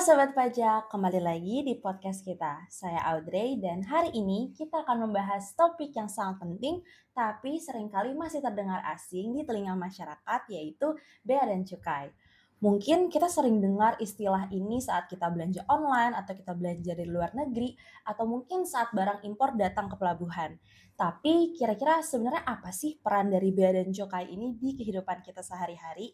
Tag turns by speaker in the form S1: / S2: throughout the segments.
S1: Sobat Pajak, kembali lagi di podcast kita. Saya Audrey dan hari ini kita akan membahas topik yang sangat penting tapi seringkali masih terdengar asing di telinga masyarakat yaitu bea dan cukai. Mungkin kita sering dengar istilah ini saat kita belanja online atau kita belanja di luar negeri atau mungkin saat barang impor datang ke pelabuhan. Tapi kira-kira sebenarnya apa sih peran dari bea dan cukai ini di kehidupan kita sehari-hari?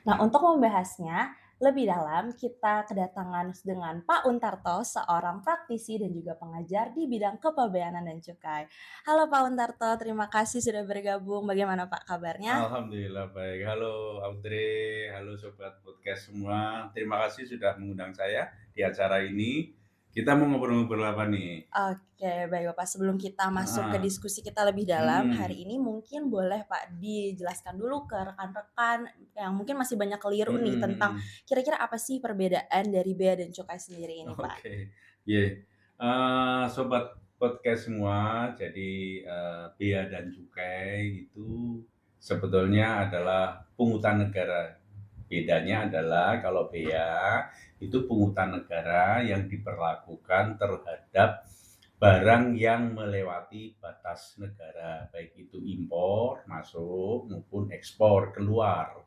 S1: Nah, untuk membahasnya lebih dalam, kita kedatangan dengan Pak Untarto, seorang praktisi dan juga pengajar di bidang kepabeanan dan cukai. Halo Pak Untarto, terima kasih sudah bergabung. Bagaimana Pak kabarnya?
S2: Alhamdulillah baik. Halo Audrey, halo sobat podcast semua. Terima kasih sudah mengundang saya di acara ini. Kita mau ngobrol-ngobrol apa nih?
S1: Oke, baik Bapak. Sebelum kita masuk ke
S2: Heeh.
S1: diskusi kita lebih dalam, hari
S2: Mhm,
S1: ini mungkin boleh Pak dijelaskan dulu ke rekan-rekan yang mungkin masih banyak keliru
S2: mhm
S1: nih tentang
S2: mhm.
S1: kira-kira apa sih perbedaan dari bea dan cukai sendiri ini Pak?
S2: Oke, iya. Sobat podcast semua, jadi, bea dan cukai itu sebetulnya adalah pungutan negara. Bedanya adalah kalau bea itu pungutan negara yang diberlakukan terhadap barang yang melewati batas negara, baik itu impor masuk maupun ekspor keluar.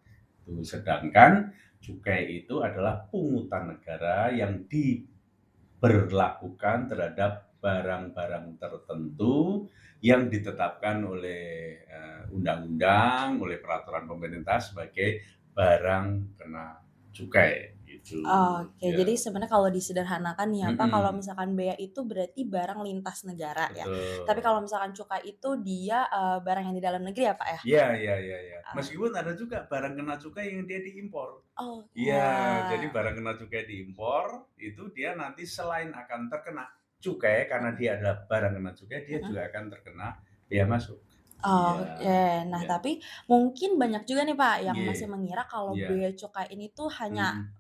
S2: Sedangkan cukai itu adalah pungutan negara yang diberlakukan terhadap barang-barang tertentu yang ditetapkan oleh undang-undang, oleh peraturan pemerintah sebagai barang kena cukai gitu.
S1: Oke, jadi
S2: Ya,
S1: sebenarnya kalau disederhanakan nih ya Pak, kalau
S2: mhm,
S1: misalkan bea itu berarti barang lintas negara ya. Tapi
S2: betul.
S1: kalau misalkan cukai itu dia, barang yang di dalam negeri ya Pak ya?
S2: Iya iya iya iya.
S1: Ah,
S2: Meskipun ada juga barang kena cukai yang dia diimpor.
S1: oh,
S2: Iya, jadi barang kena cukai diimpor, itu dia nanti selain akan terkena cukai karena
S1: mhm
S2: dia adalah barang kena cukai, dia
S1: mhm.
S2: juga akan terkena bea masuk. Iya,
S1: Oke. Nah,
S2: iya.
S1: tapi mungkin banyak juga nih Pak yang
S2: Iya
S1: masih mengira kalau
S2: iya.
S1: bea cukai ini tuh hanya
S2: Mhm.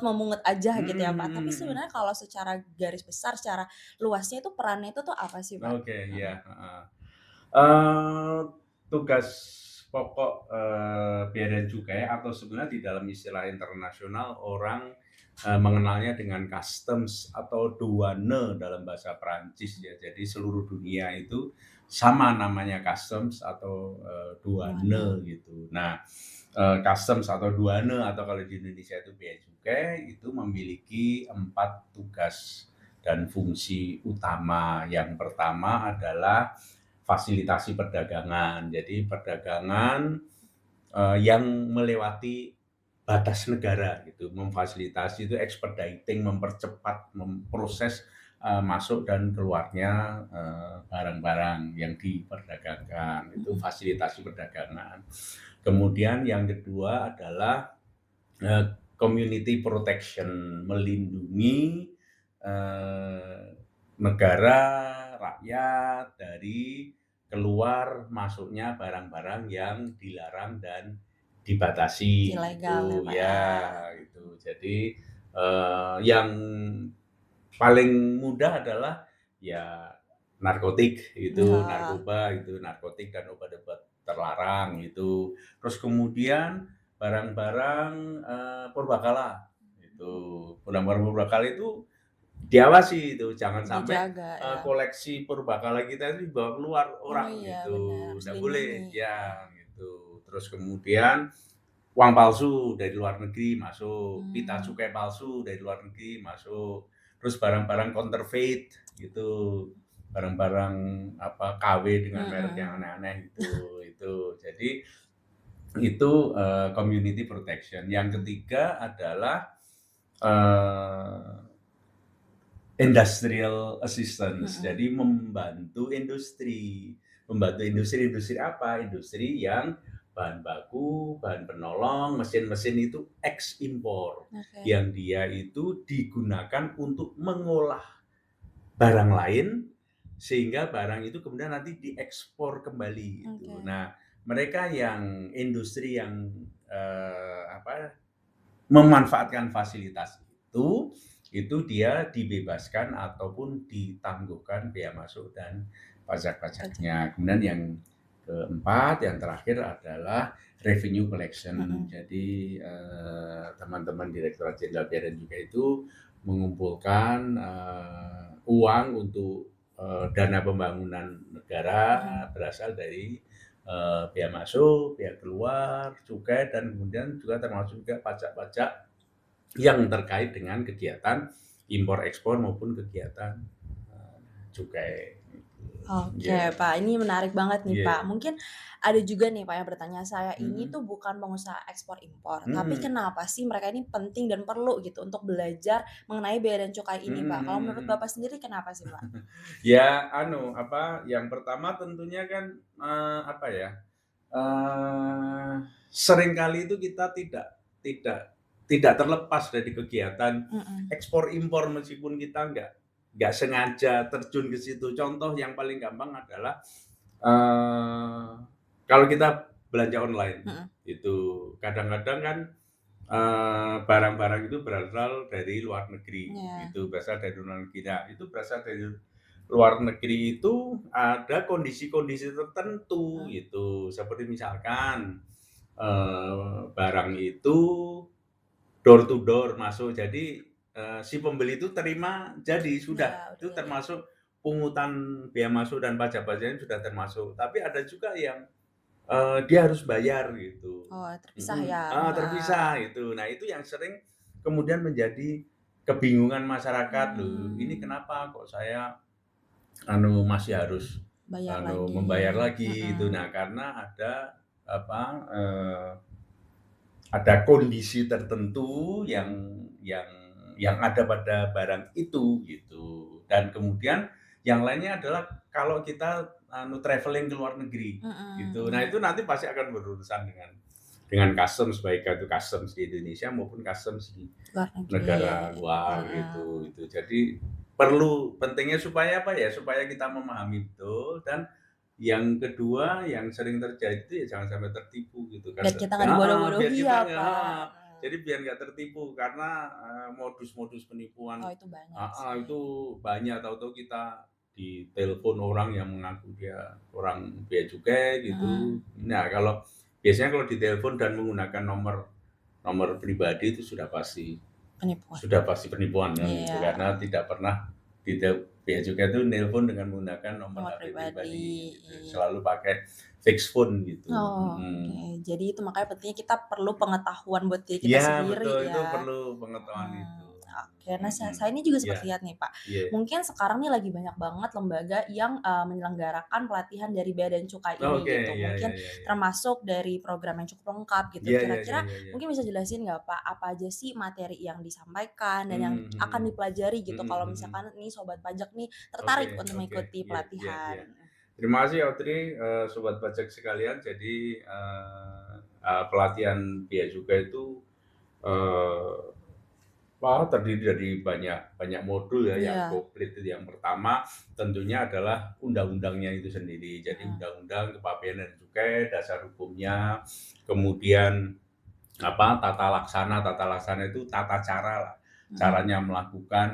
S1: memungut aja
S2: Mhm
S1: gitu ya Pak.
S2: mhm
S1: Tapi
S2: mhm.
S1: sebenarnya kalau secara garis besar, secara luasnya itu perannya itu tuh apa sih Pak?
S2: Oke,
S1: Mhm.
S2: iya, heeh. Eee, Tugas pokok, bea dan cukai atau sebenarnya di dalam istilah internasional orang, mengenalnya dengan customs atau douane dalam bahasa Perancis ya. Jadi seluruh dunia itu sama namanya customs atau,
S1: Gimana?
S2: douane gitu. Nah, customs atau douane atau kalau di Indonesia itu bea cukai itu memiliki 4 tugas dan fungsi utama. Yang pertama adalah fasilitasi perdagangan. Jadi perdagangan, yang melewati batas negara gitu, memfasilitasi itu expediting, mempercepat, memproses, masuk dan keluarnya, barang-barang yang diperdagangkan, itu
S1: Mhm.
S2: fasilitasi perdagangan. Kemudian yang kedua adalah, community protection, melindungi, eee, negara, rakyat dari keluar masuknya barang-barang yang dilarang dan dibatasi
S1: Ilegal ya
S2: gitu
S1: Pak ya?
S2: ya, gitu. Jadi, yang paling mudah adalah ya narkotik itu,
S1: Oh.
S2: narkoba itu, narkotik dan obat-obat terlarang itu. Terus kemudian barang-barang, purbakala itu. Barang-barang purbakala itu diawasi itu, jangan sampai,
S1: Dijaga ya.
S2: koleksi purbakala kita itu dibawa keluar
S1: Oh
S2: orang
S1: iya benar,
S2: gitu,
S1: harus
S2: nggak
S1: dilindungi.
S2: boleh,
S1: Heeh.
S2: ya gitu. Terus kemudian uang palsu dari luar negeri masuk, pita
S1: Mmm,
S2: cukai palsu dari luar negeri masuk, terus barang-barang counterfeit gitu, barang-barang apa, KW dengan merek yang
S1: mhm.
S2: aneh-aneh gitu, itu. Jadi itu, community protection. Yang ketiga adalah, eee industrial assistance,
S1: Mhm.
S2: jadi membantu industri. Membantu industri-industri apa? Industri yang bahan baku, bahan penolong, mesin-mesin itu ekspor,
S1: Oke
S2: yang dia itu digunakan untuk mengolah barang lain, sehingga barang itu kemudian nanti diekspor kembali gitu.
S1: oke.
S2: Nah, mereka yang industri yang, apa, memanfaatkan fasilitas itu dia dibebaskan ataupun ditangguhkan bea masuk dan
S1: Pajak.
S2: pajak-pajaknya. Kemudian yang keempat, yang terakhir adalah revenue collection.
S1: Mhm.
S2: Jadi teman-teman Direktorat Jenderal Bea dan Cukai itu mengumpulkan uang untuk dana pembangunan negara
S1: Mhm.
S2: berasal dari bea masuk, bea keluar, cukai, dan kemudian juga termasuk juga pajak-pajak yang terkait dengan kegiatan impor ekspor maupun kegiatan cukai.
S1: Oke,
S2: Ya,
S1: Pak, ini menarik banget nih, Pak.
S2: ya.
S1: Mungkin ada juga nih, Pak, yang bertanya, saya ini
S2: Mhm.
S1: tuh bukan pengusaha ekspor impor, tapi
S2: Mhm.
S1: kenapa sih mereka ini penting dan perlu gitu untuk belajar mengenai bea dan cukai
S2: Mhm
S1: ini, Pak? Kalau
S2: mhm
S1: menurut
S2: mhm.
S1: Bapak sendiri kenapa sih, Pak?
S2: Ya, yang pertama tentunya kan, apa ya, eee, seringkali itu kita tidak tidak terlepas dari kegiatan
S1: Mhm.
S2: ekspor impor meskipun kita nggak sengaja terjun ke situ. Contoh yang paling gampang adalah, eee, kalau kita belanja online,
S1: Mhm.
S2: itu kadang-kadang kan, barang-barang itu berasal dari luar negeri,
S1: Iya.
S2: itu berasal dari luar negeri. Nah, itu berasal dari luar negeri itu ada kondisi-kondisi tertentu
S1: Mhm.
S2: gitu, seperti misalkan, barang itu door to door masuk, jadi, si pembeli itu terima jadi, sudah,
S1: Iya, udah
S2: itu
S1: jadi.
S2: termasuk pungutan bea masuk dan pajak-pajaknya sudah termasuk. Tapi ada juga yang dia harus bayar gitu.
S1: Oh, terpisah ya?
S2: Terpisah
S1: Heeh.
S2: itu. Nah, itu yang sering kemudian menjadi kebingungan masyarakat, "Loh, ini
S1: Mmm,
S2: kenapa kok saya masih harus
S1: bayar lagi.
S2: membayar lagi?" Itu.
S1: Mhm.
S2: Nah, karena apa, ada kondisi tertentu yang yang ada pada barang itu, gitu. Dan kemudian yang lainnya adalah kalau kita traveling ke luar negeri,
S1: Mhm,
S2: gitu. Nah,
S1: iya.
S2: itu nanti pasti akan berurusan dengan customs, baik itu customs di Indonesia maupun customs di
S1: Luar negeri.
S2: negara luar, gitu
S1: Heeh.
S2: itu. Jadi pentingnya supaya apa ya, supaya kita memahami betul, dan yang kedua yang sering terjadi itu ya jangan sampai tertipu gitu kan.
S1: Biar kita nggak
S2: Biar
S1: dibodoh-bodohi
S2: kita
S1: ya,
S2: heeh,
S1: Pak.
S2: jadi biar nggak tertipu karena, modus-modus
S1: Oh,
S2: penipuan
S1: itu banyak sih.
S2: itu banyak, tahu-tahu kita ditelepon orang yang mengaku dia orang bea cukai gitu.
S1: Mhm.
S2: Nah, biasanya kalau ditelepon dan menggunakan nomor nomor pribadi itu
S1: Penipuan.
S2: sudah pasti penipuan kan gitu,
S1: Iya,
S2: karena tidak pernah bea cukai itu nelpon dengan menggunakan nomor
S1: nomor
S2: HP
S1: pribadi,
S2: pribadi gitu,
S1: iya.
S2: selalu pakai fixed phone gitu,
S1: Oke,
S2: mhm.
S1: jadi itu makanya pentingnya kita perlu pengetahuan buat diri kita
S2: Iya
S1: sendiri
S2: betul, itu
S1: ya.
S2: perlu pengetahuan itu,
S1: Mhm, oke. Nah,
S2: mhm.
S1: saya ini juga
S2: Iya,
S1: sempat lihat nih, Pak,
S2: iya.
S1: mungkin sekarang nih lagi banyak banget lembaga yang, menyelenggarakan pelatihan dari bea dan cukai ini
S2: Oke,
S1: gitu.
S2: iya iya
S1: Mungkin
S2: iya iya.
S1: termasuk dari program yang cukup lengkap gitu.
S2: Iya iya iya
S1: Kira-kira
S2: iya iya.
S1: mungkin bisa jelasin nggak, Pak, apa aja sih materi yang disampaikan dan yang
S2: Mmm,
S1: akan
S2: mhm.
S1: dipelajari gitu
S2: Mhm
S1: kalau
S2: mhm.
S1: misalkan nih sobat pajak nih
S2: Oke
S1: tertarik untuk
S2: oke,
S1: mengikuti
S2: iya iya
S1: pelatihan?
S2: iya. Terima kasih Audrey, sobat pajak sekalian. Jadi, pelatihan bea cukai itu, eee terdiri dari banyak banyak modul ya yang
S1: Iya.
S2: komplit. Yang pertama tentunya adalah undang-undangnya itu sendiri. Jadi
S1: Mhm.
S2: undang-undang kepabeanan dan cukai, dasar hukumnya, kemudian tata laksana itu tata cara lah,
S1: Mhm.
S2: caranya melakukan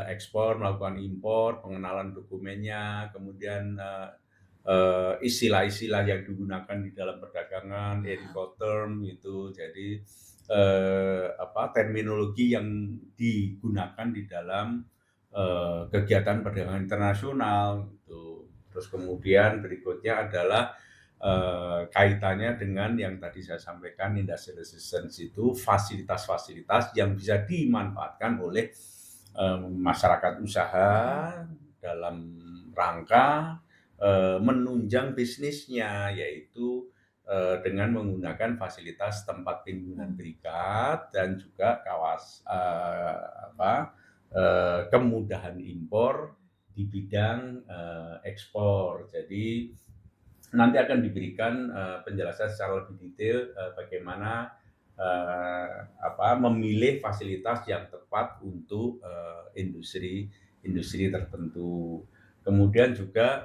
S2: ekspor, melakukan impor, pengenalan dokumennya, kemudian istilah-istilah yang digunakan di dalam perdagangan,
S1: Mhm.
S2: Incoterm itu. Jadi terminologi yang digunakan di dalam kegiatan perdagangan internasional gitu. Terus kemudian berikutnya adalah kaitannya dengan yang tadi saya sampaikan, industrial assistance itu fasilitas-fasilitas yang bisa dimanfaatkan oleh masyarakat usaha
S1: Mhm.
S2: dalam rangka menunjang bisnisnya, yaitu dengan menggunakan fasilitas tempat timbunan
S1: Mmm.
S2: berikat dan juga kemudahan impor di bidang ekspor. Jadi nanti akan diberikan penjelasan secara lebih detail bagaimana memilih fasilitas yang tepat untuk industri tertentu. Kemudian juga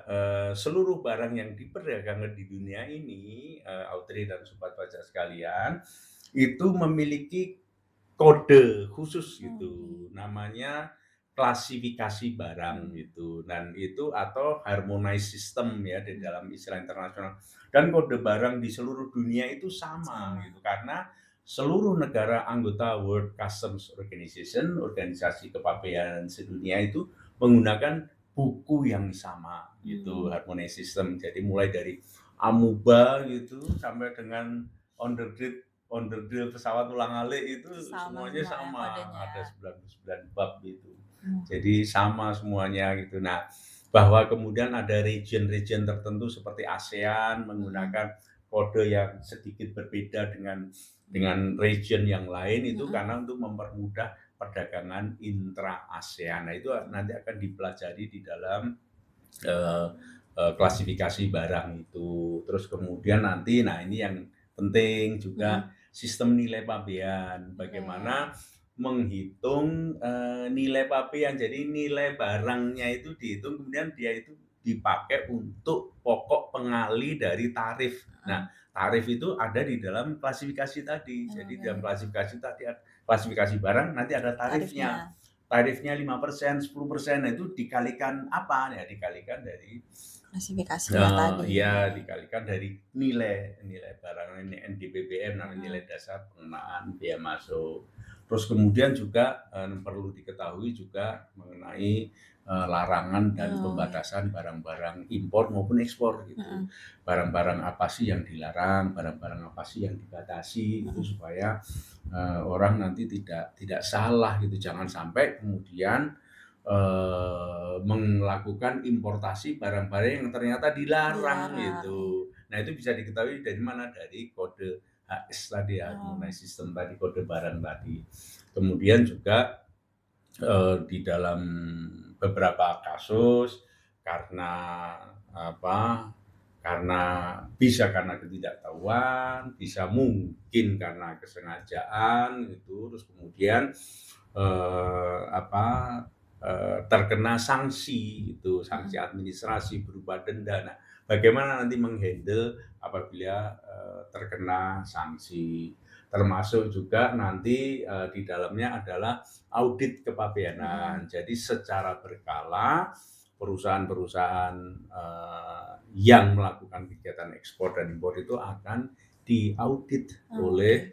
S2: seluruh barang yang diperdagangkan di dunia ini, Audrey dan sobat pajak sekalian, itu memiliki kode khusus
S1: Oh, iya.
S2: gitu. Namanya klasifikasi barang gitu, dan itu atau harmonized system ya di dalam istilah internasional. Dan kode barang di seluruh dunia itu sama
S1: Sama.
S2: gitu, karena seluruh negara anggota World Customs Organization, organisasi kepabeanan sedunia itu menggunakan buku yang sama gitu, harmonized system. Jadi mulai dari amuba gitu sampai dengan on the drill pesawat ulang-alik itu
S1: Sama
S2: semuanya
S1: semua ya
S2: sama,
S1: kodenya
S2: ada
S1: ya.
S2: 99 bab gitu.
S1: Hmm.
S2: Jadi sama semuanya gitu. Nah, bahwa kemudian ada region-region tertentu seperti ASEAN menggunakan kode yang sedikit berbeda dengan region yang lain itu karena untuk mempermudah perdagangan intra ASEAN. Nah, itu nanti akan dipelajari di dalam klasifikasi barang itu. Terus kemudian nanti, nah ini yang penting juga sistem nilai pabean. Bagaimana menghitung nilai pabean. Jadi nilai barangnya itu dihitung, kemudian dia itu dipakai untuk pokok pengali dari tarif. Nah, tarif itu ada di dalam klasifikasi tadi. Jadi dalam klasifikasi tadi, klasifikasi barang nanti ada tarifnya. Tarifnya 5%, 10%, nah itu dikalikan apa? Ya dikalikan dari
S1: Klasifikasinya tadi.
S2: ya dikalikan dari nilai barang ini NDPBM, nilai dasar pengenaan biaya masuk. Terus kemudian juga perlu diketahui juga mengenai larangan dan pembatasan barang-barang impor maupun ekspor gitu. Barang-barang apa sih yang dilarang, barang-barang apa sih yang dibatasi itu supaya orang nanti tidak salah gitu. Jangan sampai kemudian melakukan importasi barang-barang yang ternyata dilarang gitu. Nah, itu bisa diketahui dari mana? Dari kode HS tadi, harmonized system tadi, kode barang tadi. Kemudian juga di dalam beberapa kasus karena karena ketidaktahuan, bisa mungkin karena kesengajaan gitu, terus kemudian terkena sanksi itu, sanksi administrasi berupa denda. Nah, bagaimana nanti menghandle apabila terkena sanksi, termasuk juga nanti di dalamnya adalah audit kepabeanan. Jadi secara berkala perusahaan-perusahaan yang melakukan kegiatan ekspor dan impor itu akan diaudit oleh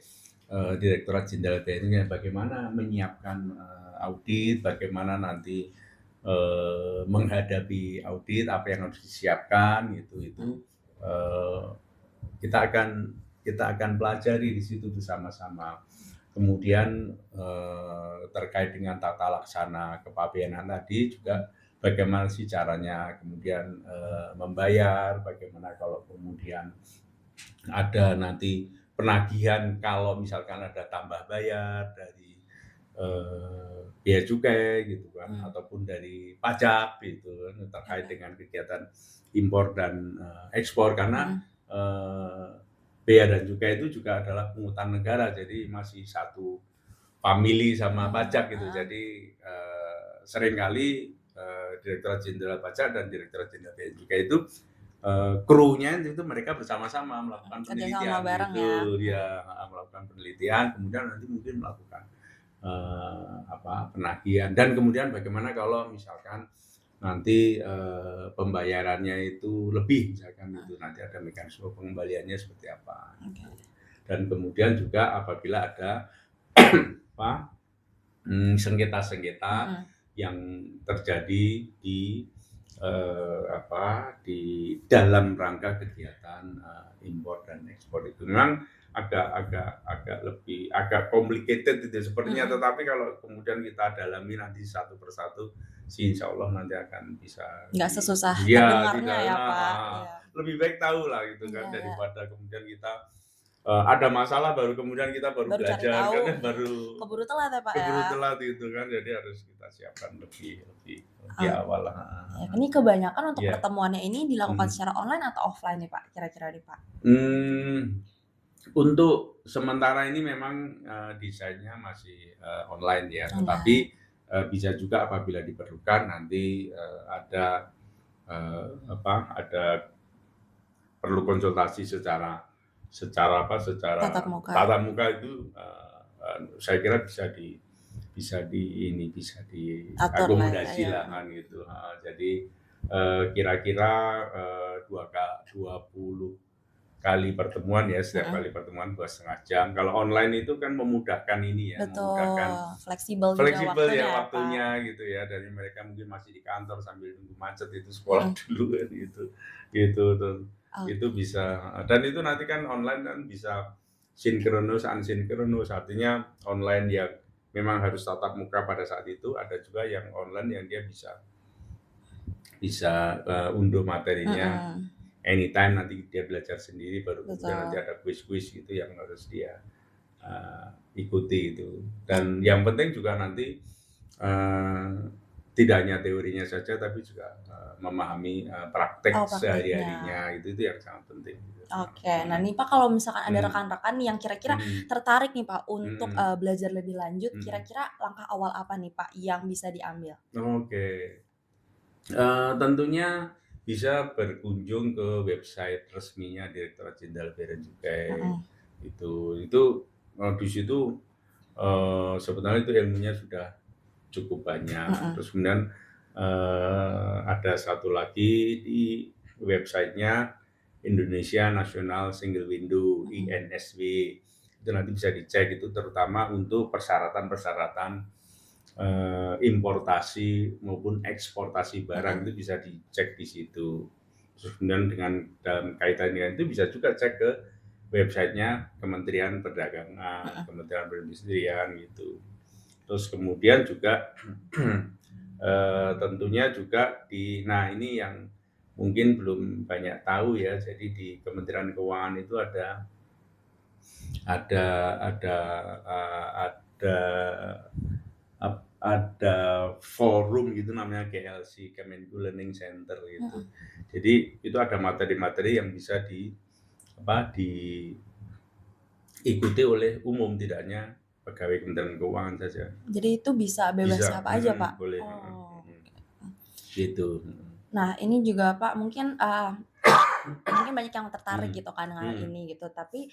S2: Direktorat Jenderal Bea Cukai, bagaimana menyiapkan audit, bagaimana nanti menghadapi audit, apa yang harus disiapkan itu kita akan pelajari di situ bersama-sama. Kemudian terkait dengan tata laksana kepabeanan tadi juga bagaimana sih caranya kemudian membayar, bagaimana kalau kemudian ada nanti penagihan kalau misalkan ada tambah bayar dari bea cukai gitu kan, ataupun dari pajak gitu kan, terkait dengan kegiatan impor dan ekspor, karena bea dan cukai itu juga adalah pungutan negara, jadi masih satu famili sama pajak gitu. Jadi seringkali Direktorat Jenderal Pajak dan Direktorat Jenderal Bea Cukai itu krunya itu mereka bersama-sama melakukan penelitian gitu ya, melakukan penelitian, kemudian nanti mungkin melakukan penagihan, dan kemudian bagaimana kalau misalkan nanti pembayarannya itu lebih, misalkan itu nanti ada mekanisme pengembaliannya seperti apa. Dan kemudian juga apabila ada sengketa-sengketa yang terjadi di dalam rangka kegiatan impor dan ekspor itu memang agak complicated itu sepertinya, tetapi kalau kemudian kita dalami nanti satu persatu sih insya Allah nanti akan bisa
S1: nggak sesusah terdengarnya ya
S2: Pak. Lebih baik tahu lah gitu kan, daripada kemudian kita ada masalah baru kemudian kita baru belajar kan
S1: keburu telat ya Pak
S2: keburu telat gitu kan, jadi harus kita siapkan lebih awal lah.
S1: Ini kebanyakan untuk pertemuannya ini dilakukan secara online atau offline nih Pak, kira-kira nih Pak?
S2: Untuk sementara ini memang desainnya masih online ya, tetapi bisa juga apabila diperlukan nanti ada perlu konsultasi secara tatap muka itu saya kira bisa bisa bisa
S1: Atur lah ya,
S2: diakomodasi
S1: ya.
S2: lah kan gitu. Jadi kira-kira 20 kali pertemuan ya, setiap kali pertemuan 2,5 jam. Kalau online itu kan memudahkan ini ya, memudahkan
S1: Betul, fleksibel juga
S2: fleksibel
S1: waktunya
S2: ya
S1: ya, Pak.
S2: waktunya gitu ya, dari mereka mungkin masih di kantor sambil nunggu macet itu sekolah dulu kan gitu. Gitu tuh. Itu
S1: Oke.
S2: bisa dan itu nanti kan online kan bisa sinkronus, asinkronus, artinya online yang memang harus tatap muka pada saat itu, ada juga yang online yang dia bisa bisa unduh materinya anytime, nanti dia belajar sendiri, baru kemudian nanti
S1: Betul.
S2: ada kuis-kuis gitu yang harus dia ikuti itu. Dan
S1: Oke.
S2: yang penting juga nanti tidak hanya teorinya saja, tapi juga memahami praktek
S1: Prakteknya.
S2: sehari-harinya, itu yang sangat penting gitu.
S1: Oke. Nah nih Pak, kalau misalkan ada
S2: Mhm,
S1: rekan-rekan yang kira-kira
S2: mhm,
S1: tertarik nih Pak untuk,
S2: mhm,
S1: belajar lebih lanjut,
S2: mhm.
S1: kira-kira langkah awal apa nih Pak yang bisa diambil?
S2: Oke, tentunya bisa berkunjung ke website resminya Direktorat Jenderal Bea dan Cukai.
S1: Mhm,
S2: Itu, di situ, sebenarnya itu ilmunya sudah cukup banyak.
S1: mhm,
S2: Terus kemudian, ada satu lagi di website-nya Indonesia National Single Window,
S1: mhm,
S2: INSW. Itu nanti bisa dicek, itu terutama untuk persyaratan-persyaratan importasi maupun eksportasi barang,
S1: mhm,
S2: itu bisa dicek di situ. Terus kemudian dalam kaitan dengan itu bisa juga cek ke websitenya Kementerian Perdagangan,
S1: mhm.
S2: Kementerian Perindustrian gitu. Terus kemudian juga tentunya juga nah ini yang mungkin belum banyak tahu ya, jadi di Kementerian Keuangan itu ada ada ada ada forum gitu namanya GLC, Kemenku Learning Center gitu.
S1: Mhm.
S2: Jadi itu ada materi-materi yang bisa diikuti oleh umum, tidak hanya pegawai Kementerian Keuangan saja.
S1: Jadi itu bisa bebas
S2: Bisa,
S1: siapa aja Pak?
S2: boleh,
S1: Oh, oke.
S2: gitu.
S1: Nah ini juga Pak mungkin, mungkin banyak yang tertarik
S2: Mhm,
S1: gitu kan dengan
S2: mhm.
S1: ini gitu, tapi,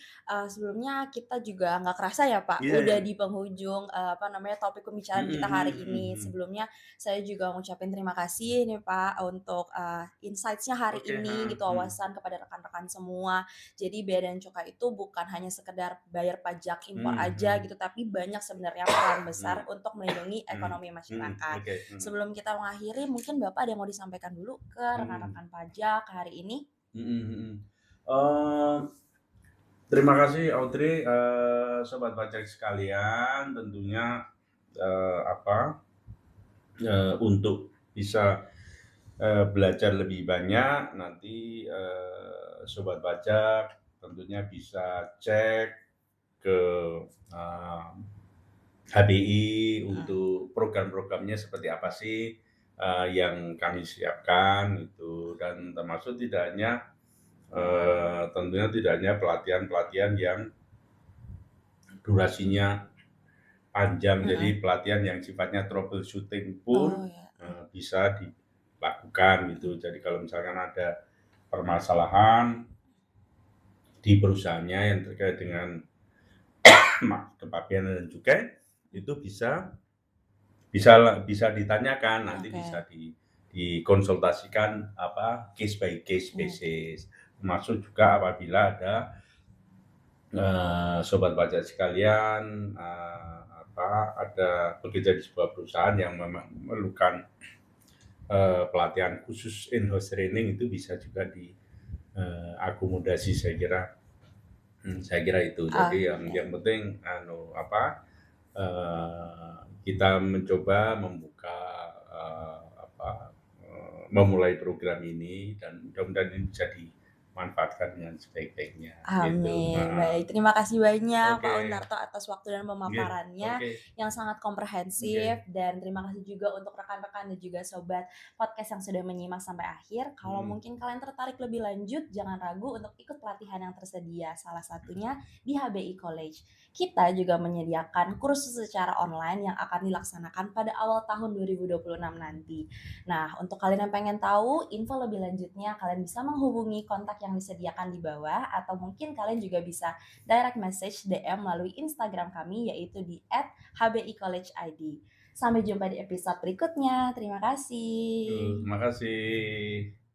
S1: sebelumnya kita juga nggak kerasa ya Pak,
S2: Iya,
S1: udah
S2: iya.
S1: di penghujung, apa namanya, topik pembicaraan
S2: Mhm,
S1: kita
S2: mhm,
S1: hari
S2: mhm,
S1: ini.
S2: mhm.
S1: Sebelumnya saya juga ngucapin terima kasih nih Pak untuk, insights-nya hari
S2: Oke,
S1: ini
S2: heeh,
S1: gitu,
S2: mhm.
S1: wawasan kepada rekan-rekan semua. Jadi bea dan cukai itu bukan hanya sekedar bayar pajak impor
S2: Mhm,
S1: aja
S2: mhm,
S1: gitu, tapi banyak sebenarnya peran besar
S2: mhm,
S1: untuk melindungi
S2: mhm,
S1: ekonomi
S2: mhm,
S1: masyarakat.
S2: oke, mhm,
S1: Sebelum kita mengakhiri, mungkin Bapak ada yang mau disampaikan dulu ke
S2: mhm,
S1: rekan-rekan pajak hari ini?
S2: mhm, mhm. Terima kasih Audrey, sobat pajak sekalian, tentunya, untuk bisa, belajar lebih banyak nanti, sobat pajak tentunya bisa cek ke, eee, HBI
S1: Mhm,
S2: untuk program-programnya seperti apa sih, yang kami siapkan itu, dan termasuk tidak hanya tentunya tidak hanya pelatihan-pelatihan yang durasinya panjang,
S1: mhm.
S2: jadi pelatihan yang sifatnya troubleshooting
S1: Oh
S2: pun
S1: ya,
S2: bisa dilakukan gitu. Jadi kalau misalkan ada permasalahan di perusahaannya yang terkait dengan kepabeanan dan cukai, itu bisa bisa ditanyakan, nanti
S1: oke.
S2: bisa dikonsultasikan case by case
S1: Oke.
S2: basis. Termasuk juga apabila ada sobat pajak sekalian, ada bekerja di sebuah perusahaan yang memang memerlukan pelatihan khusus in-house training, itu bisa juga diakomodasi, saya kira itu. Jadi
S1: Oke.
S2: yang penting kita mencoba membuka, memulai program ini, dan mudah-mudahan ini bisa dimanfaatkan dengan sebaik-baiknya gitu,
S1: Amin.
S2: heeh.
S1: Baik, terima kasih banyak Pak
S2: Oke,
S1: Unarto atas waktu dan
S2: nggih,
S1: pemaparannya
S2: oke,
S1: yang sangat komprehensif,
S2: nggih,
S1: dan terima kasih juga untuk rekan-rekan dan juga sobat podcast yang sudah menyimak sampai akhir. Kalau
S2: mhm,
S1: mungkin kalian tertarik lebih lanjut, jangan ragu untuk ikut pelatihan yang tersedia, salah satunya di HBI College. Kita juga menyediakan kursus secara online yang akan dilaksanakan pada awal tahun 2026 nanti. Nah, untuk kalian yang pengen tahu info lebih lanjutnya, kalian bisa menghubungi kontak yang yang disediakan di bawah, atau mungkin kalian juga bisa direct message DM melalui Instagram kami yaitu di @hbicollegeid. Sampai jumpa di episode berikutnya. Terima kasih.
S2: Terima kasih.